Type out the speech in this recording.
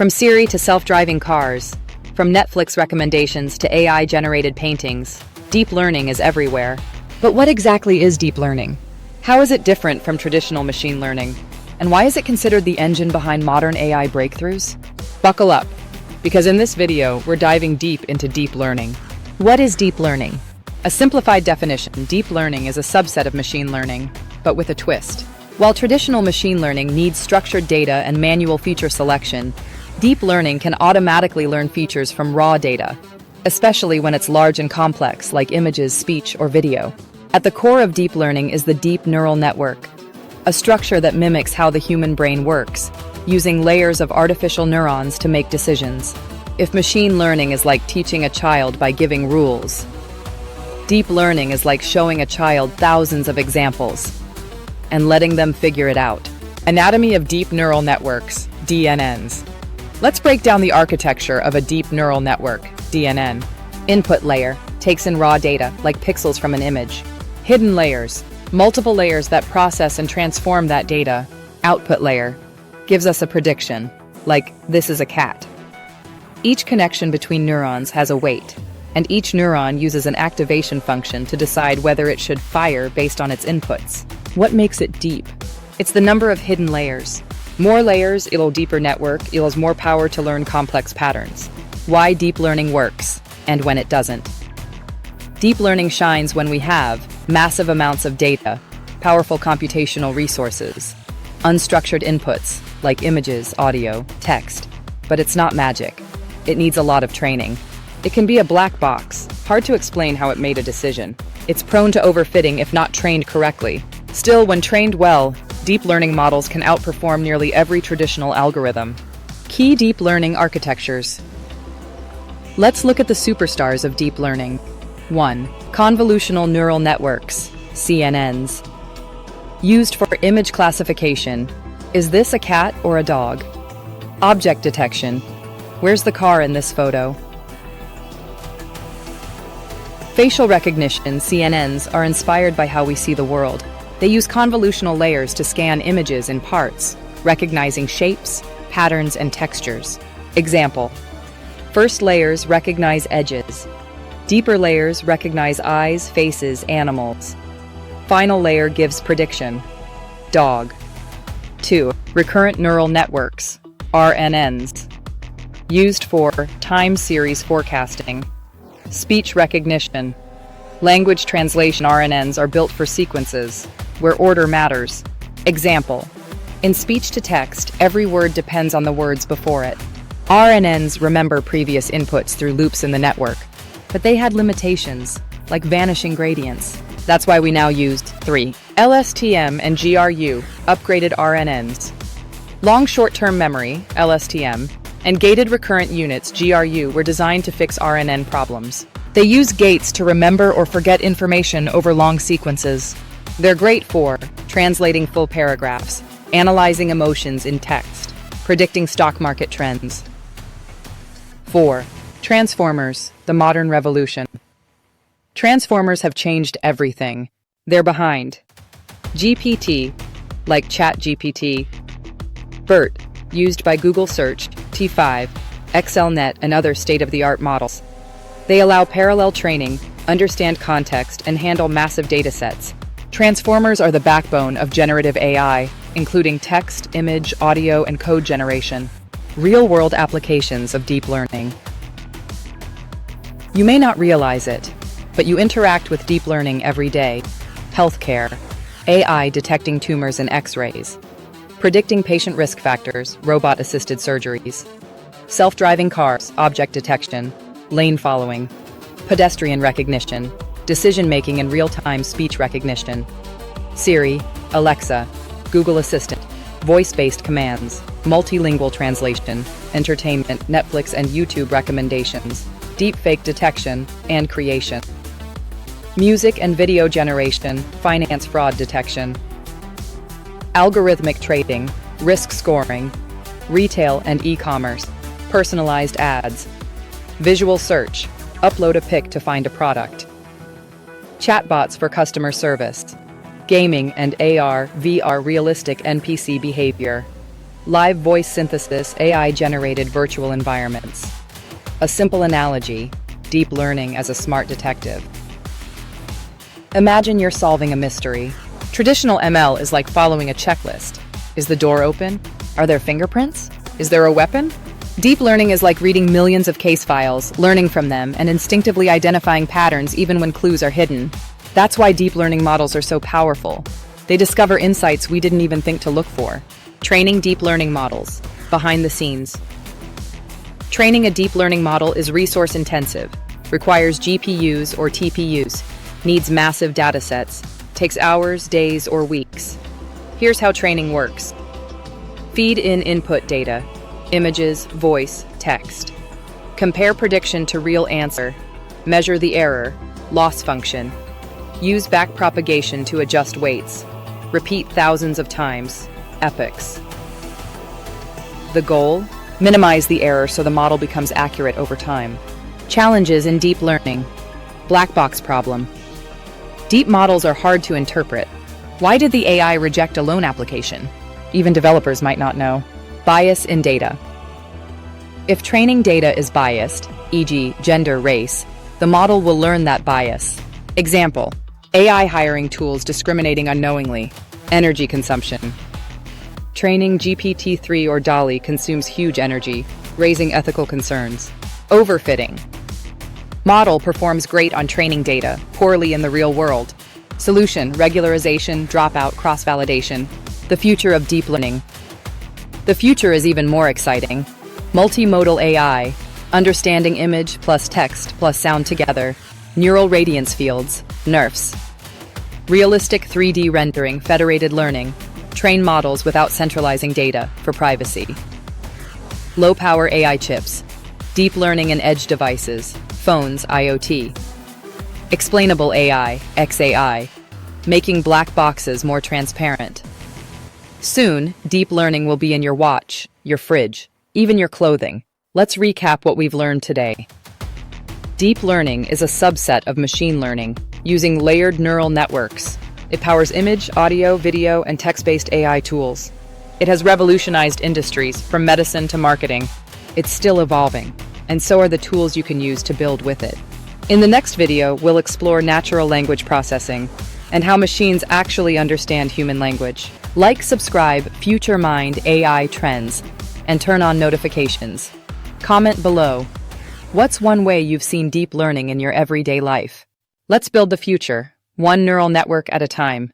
From Siri to self-driving cars, from Netflix recommendations to AI-generated paintings, deep learning is everywhere. But what exactly is deep learning? How is it different from traditional machine learning? And why is it considered the engine behind modern AI breakthroughs? Buckle up, because in this video, we're diving deep into deep learning. What is deep learning? A simplified definition, deep learning is a subset of machine learning, but with a twist. While traditional machine learning needs structured data and manual feature selection, deep learning can automatically learn features from raw data, especially when it's large and complex, like images, speech, or video. At the core of deep learning is the deep neural network, a structure that mimics how the human brain works, using layers of artificial neurons to make decisions. If machine learning is like teaching a child by giving rules, deep learning is like showing a child thousands of examples and letting them figure it out. Anatomy of deep neural networks, DNNs. Let's break down the architecture of a deep neural network, DNN. Input layer takes in raw data, like pixels from an image. Hidden layers, multiple layers that process and transform that data. Output layer gives us a prediction, like this is a cat. Each connection between neurons has a weight, and each neuron uses an activation function to decide whether it should fire based on its inputs. What makes it deep? It's the number of hidden layers. More layers equals deeper network equals more power to learn complex patterns. Why deep learning works, and when it doesn't. Deep learning shines when we have massive amounts of data, powerful computational resources, unstructured inputs like images, audio, text. But it's not magic. It needs a lot of training. It can be a black box, hard to explain how it made a decision. It's prone to overfitting if not trained correctly. Still, when trained well, deep learning models can outperform nearly every traditional algorithm. Key deep learning architectures. Let's look at the superstars of deep learning. 1. Convolutional neural networks, CNNs. Used for image classification. Is this a cat or a dog? Object detection. Where's the car in this photo? Facial recognition, CNNs, are inspired by how we see the world. They use convolutional layers to scan images in parts, recognizing shapes, patterns, and textures. Example: first layers recognize edges. Deeper layers recognize eyes, faces, animals. Final layer gives prediction. Dog. 2. Recurrent neural networks, RNNs. Used for time series forecasting. Speech recognition. Language translation RNNs are built for sequences, where order matters. Example: in speech-to-text, every word depends on the words before it. RNNs remember previous inputs through loops in the network, but they had limitations, like vanishing gradients. That's why we now used 3. LSTM and GRU, upgraded RNNs. Long short-term memory, LSTM, and gated recurrent units, GRU, were designed to fix RNN problems. They use gates to remember or forget information over long sequences. They're great for translating full paragraphs, analyzing emotions in text, predicting stock market trends. 4. Transformers, the modern revolution. Transformers have changed everything. They're behind. GPT, like ChatGPT. BERT, used by Google Search, T5 XLNET, and other state-of-the-art models. They allow parallel training, understand context, and handle massive datasets. Transformers are the backbone of generative AI, including text, image, audio, and code generation. Real-world applications of deep learning. You may not realize it, but you interact with deep learning every day. Healthcare, AI detecting tumors and X-rays. Predicting patient risk factors, robot-assisted surgeries. Self-driving cars, object detection, lane following. Pedestrian recognition, decision-making and real-time speech recognition. Siri, Alexa, Google Assistant, voice-based commands, multilingual translation, entertainment, Netflix and YouTube recommendations, deepfake detection and creation. Music and video generation, finance fraud detection. Algorithmic trading, risk scoring, retail and e-commerce, personalized ads. Visual search, upload a pic to find a product. Chatbots for customer service. Gaming and AR, VR realistic NPC behavior. Live voice synthesis, AI-generated virtual environments. A simple analogy, deep learning as a smart detective. Imagine you're solving a mystery. Traditional ML is like following a checklist. Is the door open? Are there fingerprints? Is there a weapon? Deep learning is like reading millions of case files, learning from them, and instinctively identifying patterns even when clues are hidden. That's why deep learning models are so powerful. They discover insights we didn't even think to look for. Training deep learning models. Behind the scenes. Training a deep learning model is resource intensive, requires GPUs or TPUs, needs massive datasets, takes hours, days, or weeks. Here's how training works. Feed in input data, images, voice, text. Compare prediction to real answer. Measure the error, loss function. Use backpropagation to adjust weights. Repeat thousands of times. Epochs. The goal? Minimize the error so the model becomes accurate over time. Challenges in deep learning. Black box problem. Deep models are hard to interpret. Why did the AI reject a loan application? Even developers might not know. Bias in data. If training data is biased, e.g., gender, race, the model will learn that bias. Example: AI hiring tools discriminating unknowingly. Energy consumption. Training GPT-3 or DALL-E consumes huge energy, raising ethical concerns. Overfitting. Model performs great on training data, poorly in the real world. Solution: regularization, dropout, cross-validation. The future of deep learning. The future is even more exciting. Multimodal AI, understanding image plus text plus sound together. Neural radiance fields, NERFs. Realistic 3D rendering, federated learning. Train models without centralizing data for privacy. Low-power AI chips. Deep learning and edge devices, phones, IoT. Explainable AI, XAI, making black boxes more transparent. Soon, deep learning will be in your watch, your fridge, even your clothing. Let's recap what we've learned today. Deep learning is a subset of machine learning, using layered neural networks. It powers image, audio, video, and text-based AI tools. It has revolutionized industries, from medicine to marketing. It's still evolving, and so are the tools you can use to build with it. In the next video, we'll explore natural language processing and how machines actually understand human language. Like, subscribe, Future Mind AI Trends, and turn on notifications. Comment below. What's one way you've seen deep learning in your everyday life? Let's build the future, one neural network at a time.